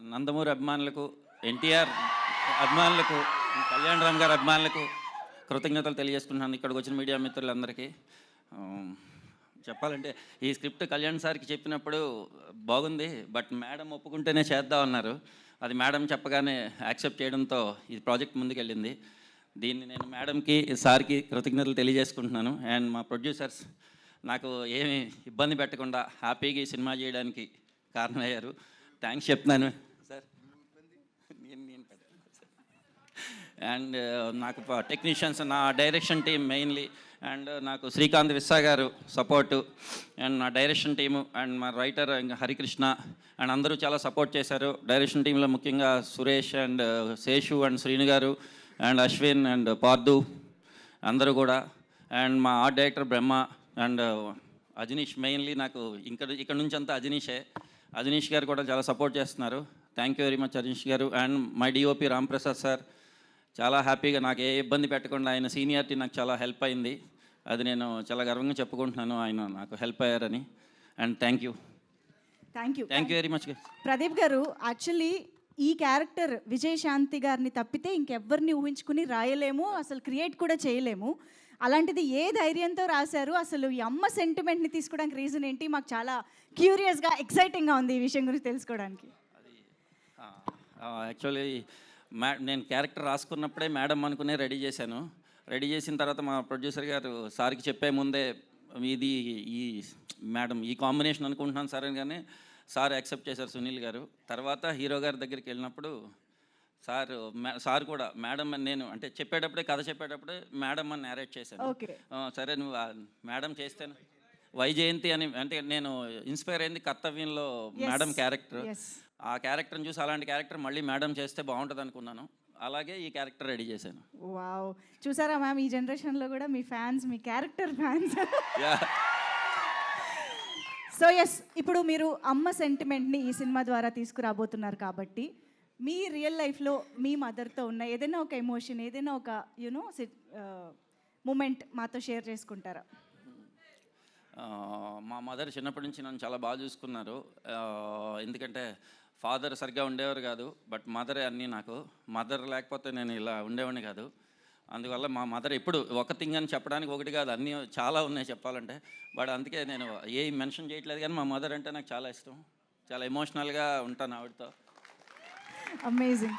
నందమూరి అభిమానులకు, ఎన్టీఆర్ అభిమానులకు, కళ్యాణ్ రామ్ గారి అభిమానులకు కృతజ్ఞతలు తెలియజేసుకుంటున్నాను. ఇక్కడికి వచ్చిన మీడియా మిత్రులందరికీ. చెప్పాలంటే ఈ స్క్రిప్ట్ కళ్యాణ్ సార్కి చెప్పినప్పుడు బాగుంది, బట్ మేడం ఒప్పుకుంటేనే చేద్దాం అన్నారు. అది మేడం చెప్పగానే యాక్సెప్ట్ చేయడంతో ఈ ప్రాజెక్ట్ ముందుకెళ్ళింది. దీన్ని నేను మేడంకి, సార్కి కృతజ్ఞతలు తెలియజేసుకుంటున్నాను. అండ్ మా ప్రొడ్యూసర్స్ నాకు ఏమి ఇబ్బంది పెట్టకుండా హ్యాపీగా ఈ సినిమా చేయడానికి కారణమయ్యారు. థ్యాంక్స్ చెప్తున్నాను సార్. అండ్ నాకు టెక్నీషియన్స్, నా డైరెక్షన్ టీం మెయిన్లీ, అండ్ నాకు శ్రీకాంత్ విస్సా గారు సపోర్టు, అండ్ నా డైరెక్షన్ టీము, అండ్ మా రైటర్ హరికృష్ణ, అండ్ అందరూ చాలా సపోర్ట్ చేశారు. డైరెక్షన్ టీంలో ముఖ్యంగా సురేష్ అండ్ శేషు అండ్ శ్రీను గారు అండ్ అశ్విన్ అండ్ పార్దు అందరూ కూడా, అండ్ మా art director Brahma and Ajaneesh. Mainly నాకు ఇక్కడ నుంచి అంతా అజనీష్ గారు కూడా చాలా సపోర్ట్ చేస్తున్నారు. Thank you very much Ajaneesh గారు. And my DOP Ramprasad sir చాలా హ్యాపీగా, నాకు ఏ ఇబ్బంది పెట్టకుండా ఆయన సీనియారిటీ నాకు చాలా హెల్ప్ అయింది. అది నేను చాలా గర్వంగా చెప్పుకుంటున్నాను, ఆయన నాకు హెల్ప్ అయ్యారని. And thank you very much. Pradeep గారు, యాక్చువల్లీ ఈ క్యారెక్టర్ విజయశాంతి గారిని తప్పితే ఇంకెవ్వరిని ఊహించుకుని రాయలేము, అసలు క్రియేట్ కూడా చేయలేము. అలాంటిది ఏ ధైర్యంతో రాశారు? అసలు ఈ అమ్మ సెంటిమెంట్ని తీసుకోవడానికి రీజన్ ఏంటి? మాకు చాలా క్యూరియస్గా, ఎక్సైటింగ్గా ఉంది ఈ విషయం గురించి తెలుసుకోవడానికి. యాక్చువల్లీ నేను క్యారెక్టర్ రాసుకున్నప్పుడే మేడం అనుకునే రెడీ చేశాను. రెడీ చేసిన తర్వాత మా ప్రొడ్యూసర్ గారు సార్కి చెప్పే ముందే ఇది ఈ మేడం ఈ కాంబినేషన్ అనుకుంటున్నాను సార్ అని, కానీ సార్ యాక్సెప్ట్ చేశారు సునీల్ గారు. తర్వాత హీరో గారి దగ్గరికి వెళ్ళినప్పుడు సార్ కూడా మేడం అని, నేను అంటే కథ చెప్పేటప్పుడే మేడం అని నేరేట్ చేశాను. సరే నువ్వు మేడం చేస్తాను వైజయంతి అని, అంటే నేను ఇన్స్పైర్ అయింది కర్తవ్యంలో మేడం క్యారెక్టర్. ఆ క్యారెక్టర్ని చూసి అలాంటి క్యారెక్టర్ మళ్ళీ మేడం చేస్తే బాగుంటుంది అనుకున్నాను. అలాగే ఈ క్యారెక్టర్ రెడీ చేశాను. వావ్, చూసారా మ్యామ్, ఈ జనరేషన్లో కూడా మీ ఫ్యాన్స్, మీ క్యారెక్టర్ ఫ్యాన్స్. సో ఎస్, ఇప్పుడు మీరు అమ్మ సెంటిమెంట్ని ఈ సినిమా ద్వారా తీసుకురాబోతున్నారు కాబట్టి మీ రియల్ లైఫ్లో మీ మదర్తో ఉన్న ఏదైనా ఒక ఎమోషన్, ఏదైనా ఒక మూమెంట్ మాతో షేర్ చేసుకుంటారా? మా మదర్ చిన్నప్పటి నుంచి నన్ను చాలా బాగా చూసుకున్నారు. ఎందుకంటే ఫాదర్ సరిగ్గా ఉండేవారు కాదు, బట్ మదరే అన్నీ నాకు. మదర్ లేకపోతే నేను ఇలా ఉండేవాడిని కాదు. అందువల్ల మా మదర్ ఎప్పుడు ఒక థింగ్ అని చెప్పడానికి ఒకటి కాదు, అన్నీ చాలా ఉన్నాయి చెప్పాలంటే. బట్ అందుకే నేను ఏ మెన్షన్ చేయట్లేదు, కానీ మా మదర్ అంటే నాకు చాలా ఇష్టం. చాలా ఎమోషనల్గా ఉంటాను ఆవిడతో. అమేజింగ్.